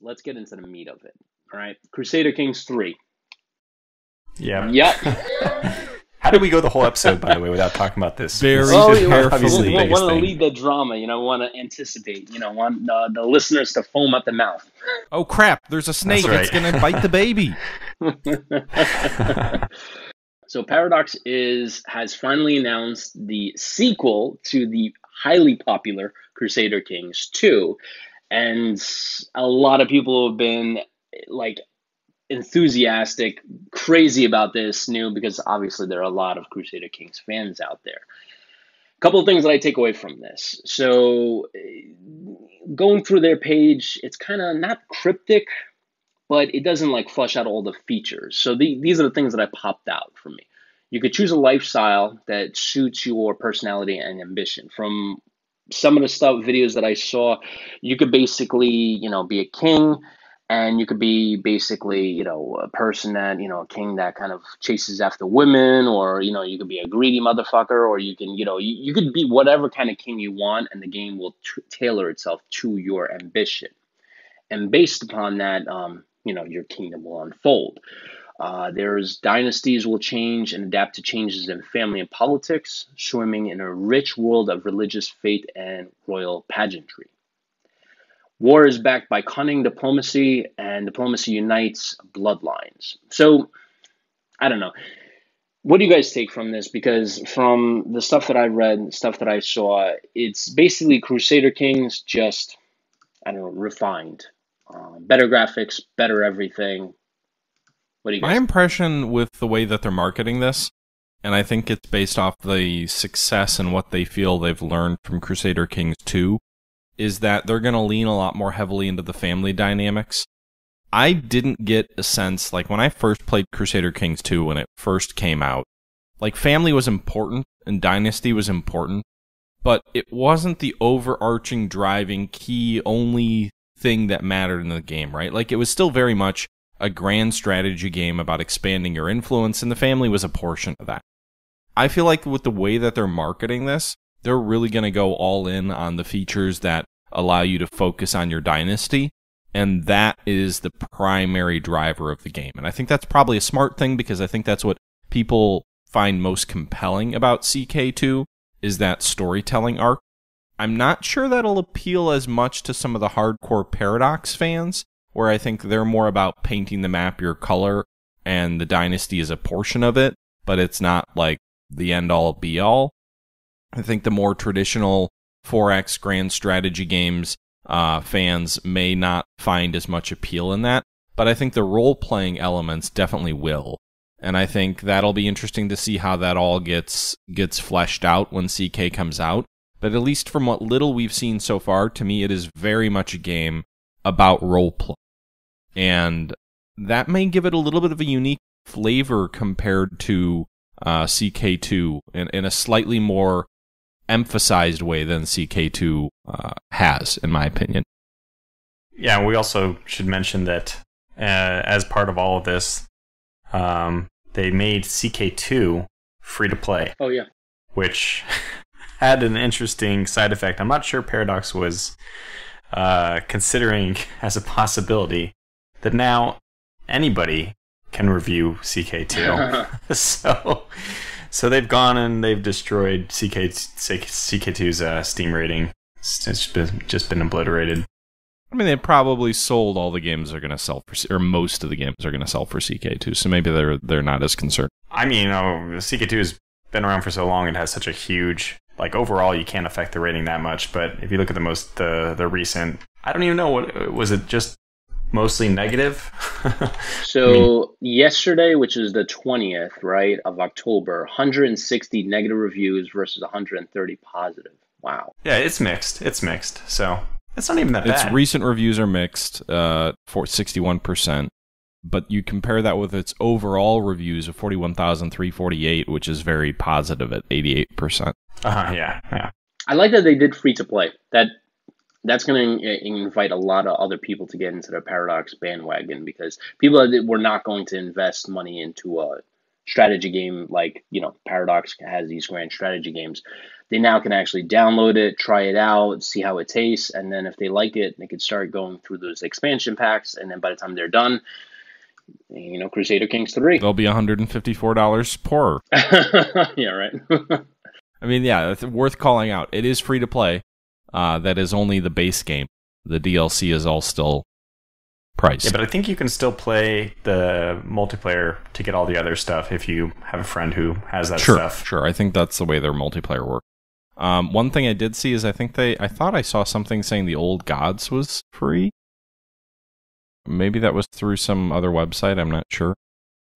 let's get into the meat of it. All right, Crusader Kings 3. Yeah. Yep. How did we go the whole episode, by the way, without talking about this? Very Obviously, want biggest to thing. lead the drama, want to anticipate, want the listeners to foam at the mouth. Oh crap! There's a snake. That's right. It's gonna bite the baby. So Paradox has finally announced the sequel to the highly popular Crusader Kings 2, and a lot of people have been like enthusiastic, crazy about this new, because obviously there are a lot of Crusader Kings fans out there. A couple of things that I take away from this. So going through their page, it's kind of not cryptic, but it doesn't like flush out all the features. So these are the things that I popped out for me. You could choose a lifestyle that suits your personality and ambition. From some of the videos that I saw, you could basically, be a king, and you could be basically, a person that, a king that kind of chases after women, or, you could be a greedy motherfucker, or you can, you could be whatever kind of king you want, and the game will tailor itself to your ambition. And based upon that, your kingdom will unfold. There's dynasties will change and adapt to changes in family and politics, swimming in a rich world of religious faith and royal pageantry. War is backed by cunning diplomacy, and diplomacy unites bloodlines. So, I don't know. What do you guys take from this? Because from the stuff that I read, stuff that I saw, it's basically Crusader Kings, just, I don't know, refined. Better graphics, better everything. What do you guys My think? impression with the way that they're marketing this, and I think it's based off the success and what they feel they've learned from Crusader Kings 2, is that they're going to lean a lot more heavily into the family dynamics. I didn't get a sense, like when I first played Crusader Kings 2 when it first came out, like family was important and dynasty was important, but it wasn't the overarching driving key only thing that mattered in the game, right? Like it was still very much a grand strategy game about expanding your influence, and the family was a portion of that. I feel like with the way that they're marketing this, they're really going to go all in on the features that allow you to focus on your dynasty, and that is the primary driver of the game. And I think that's probably a smart thing, because I think that's what people find most compelling about CK2, is that storytelling arc. I'm not sure that'll appeal as much to some of the hardcore Paradox fans, where I think they're more about painting the map your color, and the dynasty is a portion of it, but it's not like the end-all be-all. I think the more traditional 4X grand strategy games fans may not find as much appeal in that, but I think the role-playing elements definitely will. And I think that'll be interesting to see how that all gets fleshed out when CK comes out. But at least from what little we've seen so far, to me it is very much a game about role-play. And that may give it a little bit of a unique flavor compared to CK2 in a slightly more emphasized way than CK2 has, in my opinion. Yeah, we also should mention that as part of all of this, they made CK2 free to play. Oh, yeah. Which had an interesting side effect. I'm not sure Paradox was considering as a possibility that now anybody can review CK2. So they've gone and they've destroyed CK2's Steam rating. It's just been obliterated. I mean, they probably sold all the games they're going to sell for, or most of the games they're going to sell for CK2, so maybe they're not as concerned. I mean, CK2 has been around for so long and has such a huge, like, overall you can't affect the rating that much, but if you look at the recent, I don't even know, what was it, just mostly negative? So yesterday, which is the 20th, right, of October, 160 negative reviews versus 130 positive. Wow. Yeah, it's mixed. So it's not even that bad. Its recent reviews are mixed for 61%, but you compare that with its overall reviews of 41,348, which is very positive at 88%. Yeah. I like that they did free to play. That's going to invite a lot of other people to get into the Paradox bandwagon, because people were not going to invest money into a strategy game like, Paradox has these grand strategy games. they now can actually download it, try it out, see how it tastes, and then if they like it, they can start going through those expansion packs, and then by the time they're done, Crusader Kings 3. They'll be $154 poorer. Yeah, right. I mean, yeah, it's worth calling out. It is free to play. That is only the base game. The DLC is all still priced. Yeah, but I think you can still play the multiplayer to get all the other stuff if you have a friend who has that stuff. Sure, I think that's the way their multiplayer works. One thing I did see is I thought I saw something saying the Old Gods was free. Maybe that was through some other website, I'm not sure.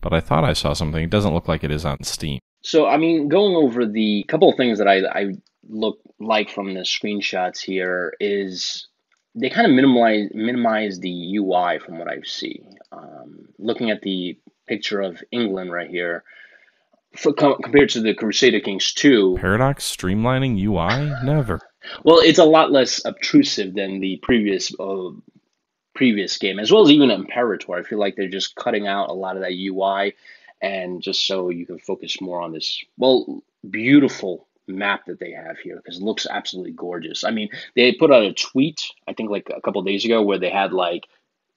But I thought I saw something. It doesn't look like it is on Steam. So, I mean, going over the couple of things that I look like from the screenshots here is they kind of minimize the UI from what I see. Looking at the picture of England right here, compared to the Crusader Kings 2. Paradox streamlining UI? Never. Well, it's a lot less obtrusive than the previous game, as well as even Imperator. I feel like they're just cutting out a lot of that UI, and just so you can focus more on this, beautiful map that they have here, because it looks absolutely gorgeous. I mean, they put out a tweet, I think like a couple of days ago, where they had like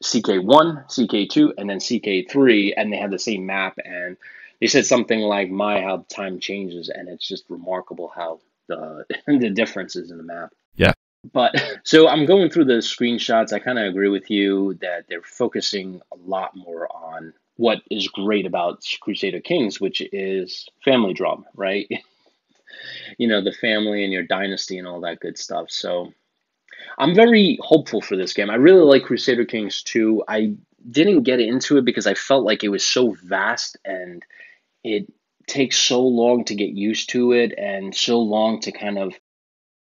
CK1, CK2, and then CK3, and they had the same map, and they said something like, how time changes, and it's just remarkable how the differences in the map. Yeah. But so I'm going through the screenshots. I kind of agree with you that they're focusing a lot more on what is great about Crusader Kings, which is family drama, right? The family and your dynasty and all that good stuff. So I'm very hopeful for this game. I really like Crusader Kings 2. I didn't get into it because I felt like it was so vast and it takes so long to get used to it and so long to kind of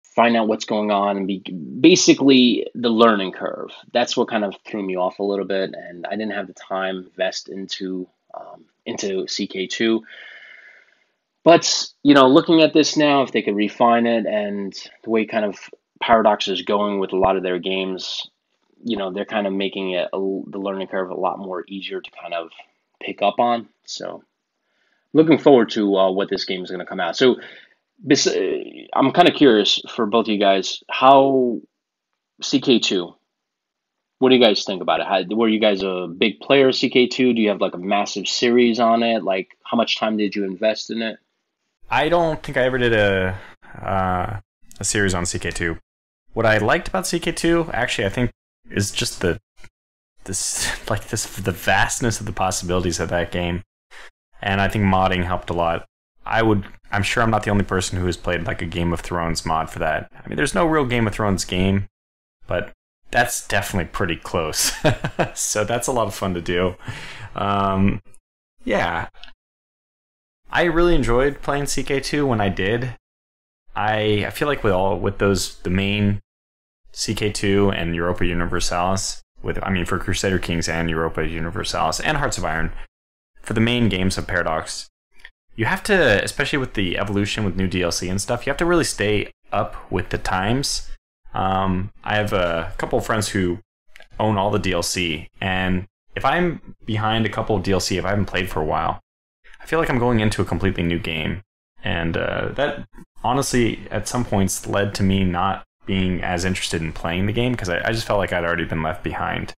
find out what's going on and be basically the learning curve. That's what kind of threw me off a little bit, and I didn't have the time invest into CK2. But looking at this now, if they could refine it and the way kind of Paradox is going with a lot of their games, they're kind of making it the learning curve a lot more easier to kind of pick up on. So looking forward to what this game is going to come out. So I'm kind of curious for both of you guys, how CK2, what do you guys think about it? Were you guys a big player of CK2? Do you have like a massive series on it? Like, how much time did you invest in it? I don't think I ever did a series on CK2. What I liked about CK2, actually, I think, is just the vastness of the possibilities of that game, and I think modding helped a lot. I'm sure I'm not the only person who has played like a Game of Thrones mod for that. I mean, there's no real Game of Thrones game, but that's definitely pretty close. So that's a lot of fun to do. Yeah. I really enjoyed playing CK2 when I did. I feel like with the main CK2 and Europa Universalis, for Crusader Kings and Europa Universalis and Hearts of Iron, for the main games of Paradox, you have to, especially with the evolution with new DLC and stuff, you have to really stay up with the times. I have a couple of friends who own all the DLC, and if I'm behind a couple of DLC, if I haven't played for a while, I feel like I'm going into a completely new game. And that honestly, at some points, led to me not being as interested in playing the game, because I just felt like I'd already been left behind.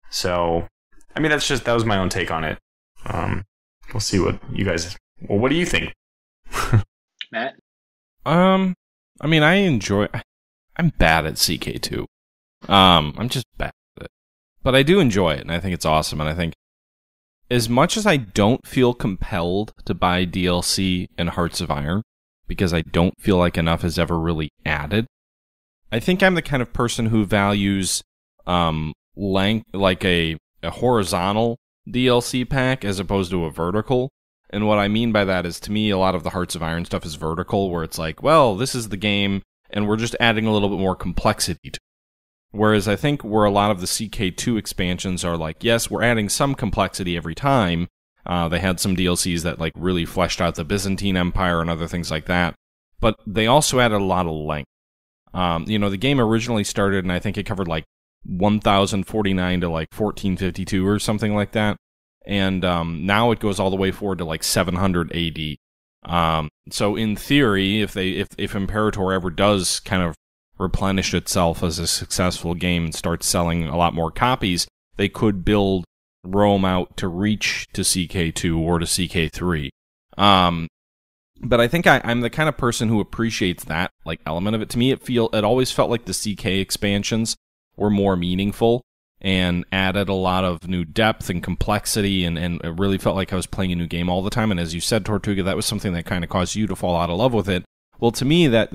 So, I mean, that was my own take on it. We'll see what you guys... Well, what do you think? Matt? I mean, I'm bad at CK2. I'm just bad at it. But I do enjoy it, and I think it's awesome, and I think as much as I don't feel compelled to buy DLC in Hearts of Iron, because I don't feel like enough is ever really added, I think I'm the kind of person who values length, like a horizontal DLC pack as opposed to a vertical. And what I mean by that is, to me, a lot of the Hearts of Iron stuff is vertical, where it's like, well, this is the game, and we're just adding a little bit more complexity to it. Whereas I think where a lot of the CK2 expansions are like, yes, we're adding some complexity every time. They had some DLCs that like really fleshed out the Byzantine Empire and other things like that. But they also added a lot of length. The game originally started, and I think it covered like 1049 to like 1452 or something like that. And now it goes all the way forward to like 700 AD. So in theory, if Imperator ever does kind of replenish itself as a successful game and starts selling a lot more copies, they could build Rome out to reach to CK2 or to CK3. But I think I'm the kind of person who appreciates that like element of it. To me, it always felt like the CK expansions were more meaningful and added a lot of new depth and complexity, and it really felt like I was playing a new game all the time. And as you said, Tortuga, that was something that kind of caused you to fall out of love with it. Well, to me, that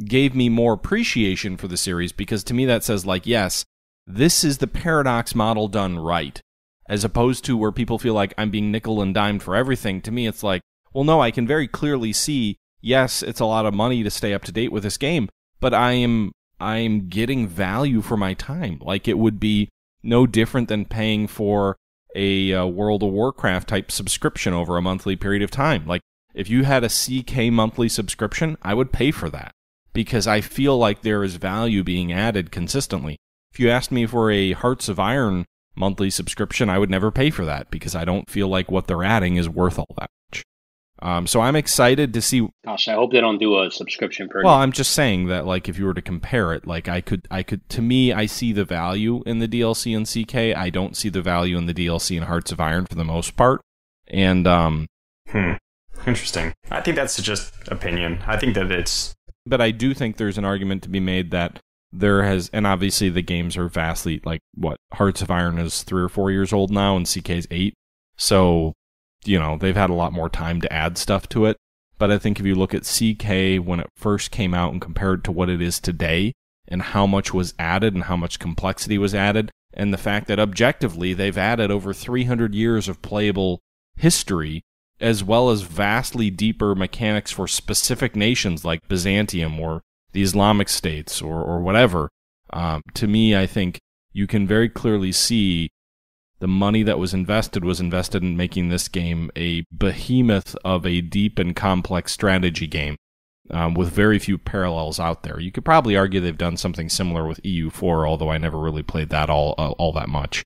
gave me more appreciation for the series, because to me that says, like, yes, this is the Paradox model done right, as opposed to where people feel like I'm being nickel and dimed for everything. To me, it's like, well, no, I can very clearly see, yes, it's a lot of money to stay up to date with this game, but I'm getting value for my time. Like, it would be no different than paying for a World of Warcraft type subscription over a monthly period of time. Like, if you had a CK monthly subscription, I would pay for that, because I feel like there is value being added consistently. If you asked me for a Hearts of Iron monthly subscription, I would never pay for that, because I don't feel like what they're adding is worth all that much. So I'm excited to see. Gosh, I hope they don't do a subscription per. Well, I'm just saying that, like, if you were to compare it, like, I could. To me, I see the value in the DLC in CK. I don't see the value in the DLC in Hearts of Iron for the most part. And Interesting. I think that's just opinion. I think that it's. But I do think there's an argument to be made that there has, and obviously the games are vastly, like, what, Hearts of Iron is 3 or 4 years old now, and CK's 8. So, you know, they've had a lot more time to add stuff to it. But I think if you look at CK when it first came out and compared to what it is today, and how much was added and how much complexity was added, and the fact that objectively they've added over 300 years of playable history, as well as vastly deeper mechanics for specific nations like Byzantium or the Islamic states or whatever, to me, I think you can very clearly see the money that was invested in making this game a behemoth of a deep and complex strategy game, with very few parallels out there. You could probably argue they've done something similar with EU4, although I never really played that all that much.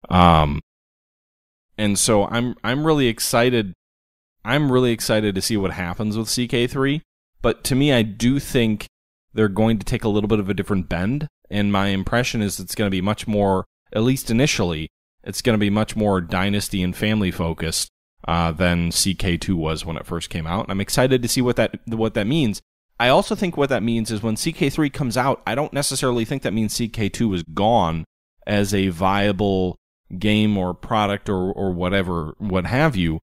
And so I'm really excited. I'm really excited to see what happens with CK3. But to me, I do think they're going to take a little bit of a different bend, and my impression is it's going to be much more, at least initially, it's going to be much more dynasty and family focused than CK2 was when it first came out. And I'm excited to see what that means. I also think what that means is when CK3 comes out, I don't necessarily think that means CK2 is gone as a viable game or product or whatever, what have you.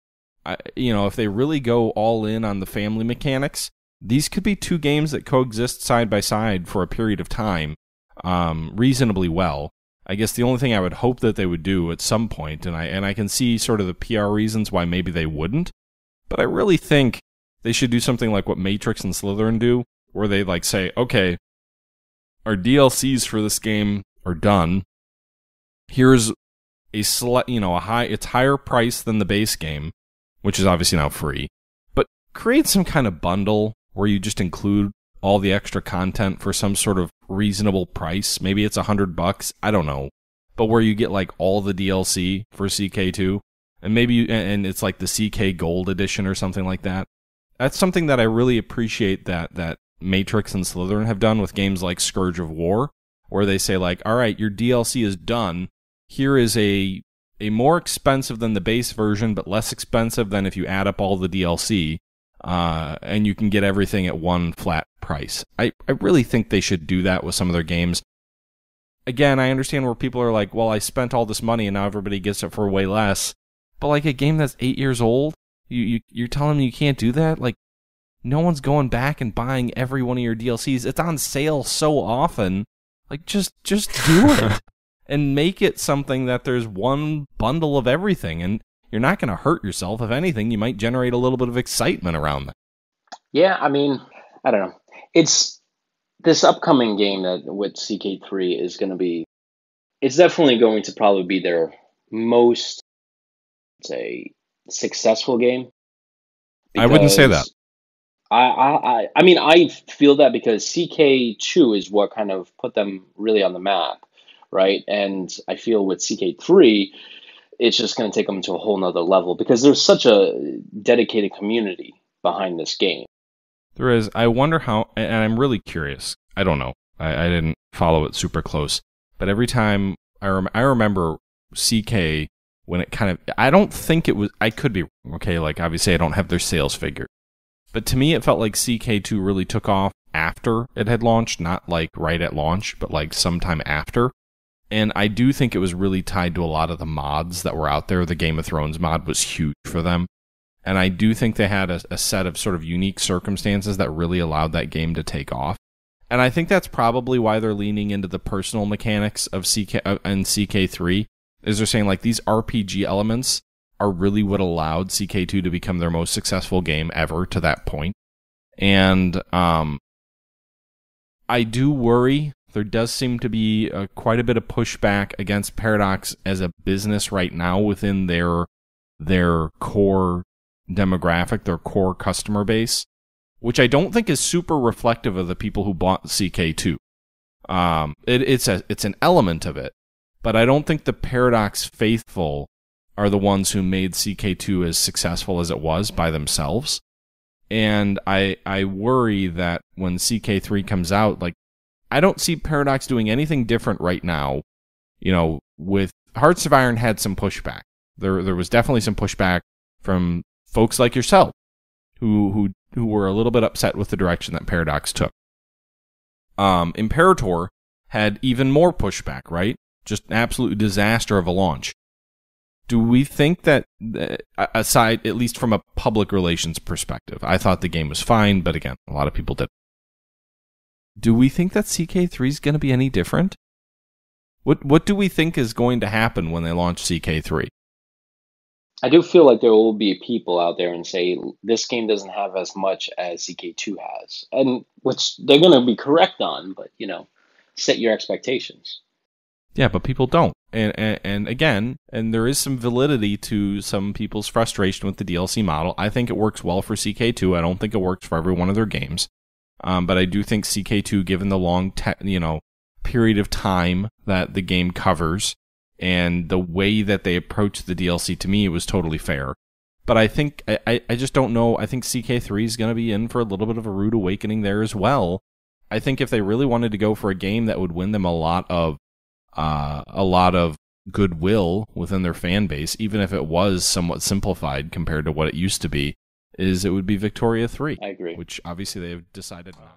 If they really go all in on the family mechanics, these could be two games that coexist side by side for a period of time, reasonably well. I guess the only thing I would hope that they would do at some point, and I can see sort of the PR reasons why maybe they wouldn't, but I really think they should do something like what Matrix and Slytherin do, where they like say, okay, our DLCs for this game are done. Here's it's higher price than the base game, which is obviously now free, but create some kind of bundle where you just include all the extra content for some sort of reasonable price. Maybe it's $100, I don't know, but where you get like all the DLC for CK2, and maybe and it's like the CK Gold Edition or something like that. That's something that I really appreciate that Matrix and Slytherin have done with games like Scourge of War, where they say like, all right, your DLC is done. Here is a more expensive than the base version, but less expensive than if you add up all the DLC, and you can get everything at one flat price. I really think they should do that with some of their games. Again, I understand where people are like, well, I spent all this money and now everybody gets it for way less. But like a game that's 8 years old, you're telling me you can't do that? Like, no one's going back and buying every one of your DLCs. It's on sale so often. Like, just do it. And make it something that there's one bundle of everything, and you're not going to hurt yourself. If anything, you might generate a little bit of excitement around that. Yeah, I mean, I don't know. It's this upcoming game that with CK3 is going to be, it's definitely going to probably be their most, say, successful game. I wouldn't say that. I mean, I feel that because CK2 is what kind of put them really on the map, right? And I feel with CK3, it's just going to take them to a whole nother level because there's such a dedicated community behind this game. There is. I wonder how, and I'm really curious. I don't know. I didn't follow it super close. But every time I remember CK when it kind of, I don't think it was, I could be, okay, like obviously I don't have their sales figure. But to me, it felt like CK2 really took off after it had launched, not like right at launch, but like sometime after. And I do think it was really tied to a lot of the mods that were out there. The Game of Thrones mod was huge for them. And I do think they had a set of sort of unique circumstances that really allowed that game to take off. And I think that's probably why they're leaning into the personal mechanics of CK and CK3, is they're saying like these RPG elements are really what allowed CK2 to become their most successful game ever to that point. And I do worry. There does seem to be quite a bit of pushback against Paradox as a business right now within their core demographic, their core customer base, which I don't think is super reflective of the people who bought CK2. It's an element of it, but I don't think the Paradox faithful are the ones who made CK2 as successful as it was by themselves. And I worry that when CK3 comes out, like, I don't see Paradox doing anything different right now. You know, with Hearts of Iron had some pushback. There was definitely some pushback from folks like yourself who were a little bit upset with the direction that Paradox took. Imperator had even more pushback, right? Just an absolute disaster of a launch. Do we think that, aside, at least from a public relations perspective, I thought the game was fine, but again, a lot of people didn't. Do we think that CK3 is going to be any different? What do we think is going to happen when they launch CK3? I do feel like there will be people out there and say this game doesn't have as much as CK2 has, and which they're going to be correct on, but set your expectations. Yeah, but people don't. And again, and there is some validity to some people's frustration with the DLC model. I think it works well for CK2. I don't think it works for every one of their games. But I do think CK2, given the long period of time that the game covers and the way that they approach the DLC, to me, it was totally fair. But I think, I just don't know, I think CK3 is going to be in for a little bit of a rude awakening there as well. I think if they really wanted to go for a game that would win them a lot of goodwill within their fan base, even if it was somewhat simplified compared to what it used to be, it would be Victoria 3. I agree. Which obviously they have decided not.